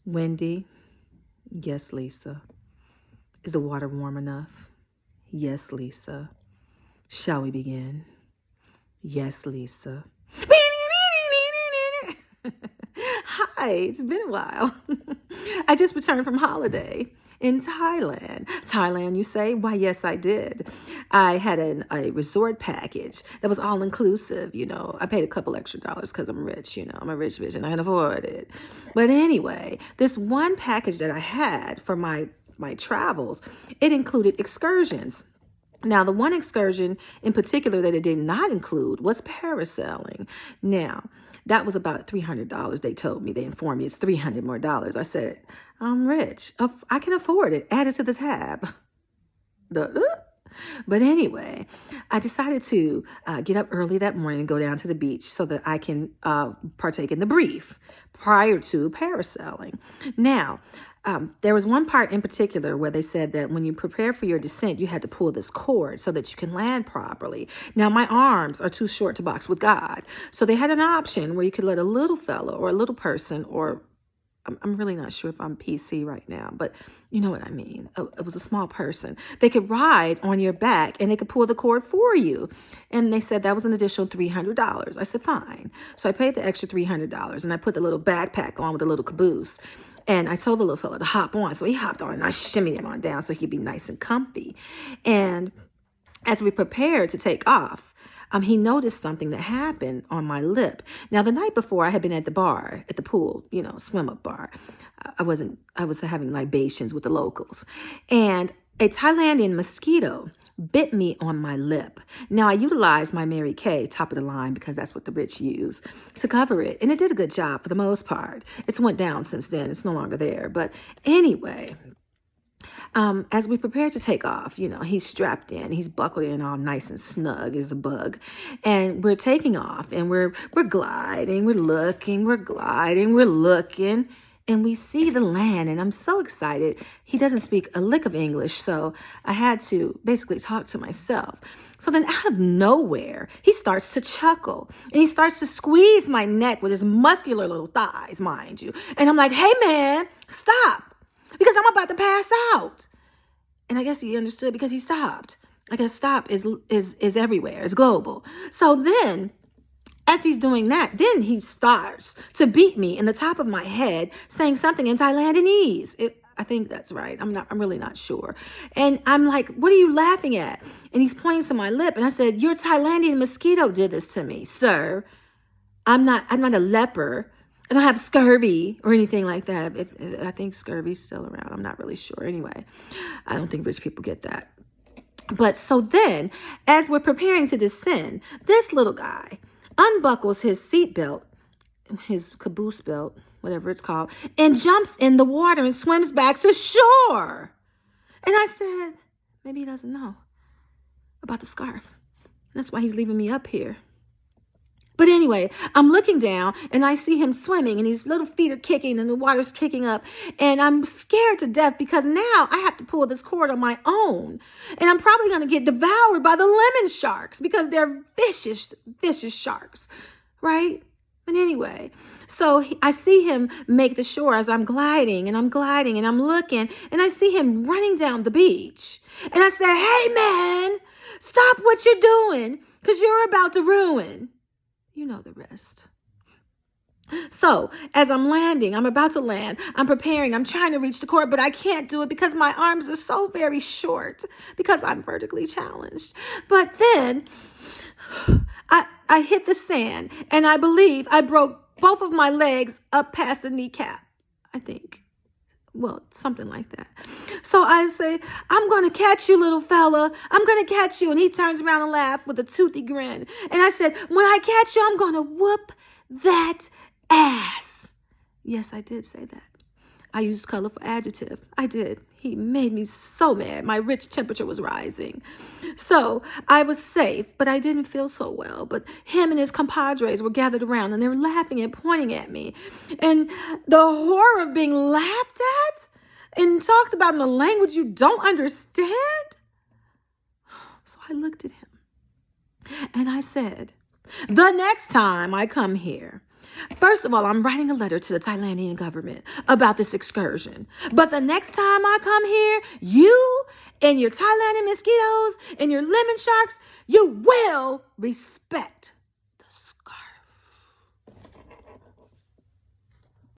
Wendy, yes, Lisa. Is the water warm enough? Yes, Lisa. Shall we begin? Yes, Lisa. Hi, it's been a while. I just returned from holiday in Thailand. Thailand, you say? Why, yes, I did. I had a resort package that was all inclusive. I paid a couple extra dollars because I'm rich. I'm a rich bitch and I can afford it. But anyway, this one package that I had for my travels, it included excursions. Now, the one excursion in particular that it did not include was parasailing. Now, that was about $300. They told me, they informed me it's $300 more. I said, I'm rich. I can afford it. Add it to the tab. But anyway, I decided to get up early that morning and go down to the beach so that I can partake in the brief prior to parasailing. Now, there was one part in particular where they said that when you prepare for your descent, you had to pull this cord so that you can land properly. Now, my arms are too short to box with God. So they had an option where you could let a little fella or a little person, or I'm really not sure if I'm PC right now, but you know what I mean. It was a small person. They could ride on your back and they could pull the cord for you. And they said that was an additional $300. I said, fine. So I paid the extra $300 and I put the little backpack on with a little caboose. And I told the little fella to hop on. So he hopped on and I shimmied him on down so he could be nice and comfy. And as we prepared to take off, he noticed something that happened on my lip. Now, the night before, I had been at the bar, at the pool, swim up bar. I was having libations with the locals. And a Thailandian mosquito bit me on my lip. Now, I utilized my Mary Kay top of the line because that's what the rich use to cover it. And it did a good job for the most part. It's went down since then. It's no longer there. But anyway, as we prepare to take off, he's strapped in, he's buckled in all nice and snug as a bug. And we're taking off and we're gliding, we're gliding, we're looking, and we see the land. And I'm so excited. He doesn't speak a lick of English, so I had to basically talk to myself. So then out of nowhere, he starts to chuckle and he starts to squeeze my neck with his muscular little thighs, mind you. And I'm like, hey man, stop. Because I'm about to pass out. And I guess he understood because he stopped. I guess stop is everywhere. It's global. So then, as he's doing that, then he starts to beat me in the top of my head, saying something in Thailandese. I think that's right. I'm really not sure. And I'm like, what are you laughing at? And he's pointing to my lip. And I said, your Thailandian mosquito did this to me, sir. I'm not a leper. I don't have scurvy or anything like that. I think scurvy's still around. I'm not really sure. Anyway, I don't think rich people get that. But so then, as we're preparing to descend, this little guy unbuckles his seatbelt, his caboose belt, whatever it's called, and jumps in the water and swims back to shore. And I said, maybe he doesn't know about the scarf. That's why he's leaving me up here. But anyway, I'm looking down and I see him swimming and his little feet are kicking and the water's kicking up. And I'm scared to death because now I have to pull this cord on my own. And I'm probably going to get devoured by the lemon sharks because they're vicious, vicious sharks, right? But anyway, so I see him make the shore as I'm gliding and I'm looking and I see him running down the beach. And I said, hey man, stop what you're doing because you're about to ruin. You know the rest. So as I'm about to land, I'm preparing, I'm trying to reach the cord, but I can't do it because my arms are so very short because I'm vertically challenged. But then I hit the sand and I believe I broke both of my legs up past the kneecap, I think. Well, something like that. So I say, I'm going to catch you, little fella. I'm going to catch you. And he turns around and laughs with a toothy grin. And I said, when I catch you, I'm going to whoop that ass. Yes, I did say that. I used colorful adjective. I did. He made me so mad. My rich temperature was rising. So I was safe, but I didn't feel so well. But him and his compadres were gathered around and they were laughing and pointing at me. And the horror of being laughed at and talked about in a language you don't understand. So I looked at him and I said, the next time I come here, First of all, I'm writing a letter to the Thailandian government about this excursion. But the next time I come here, you and your Thailandian mosquitoes and your lemon sharks, you will respect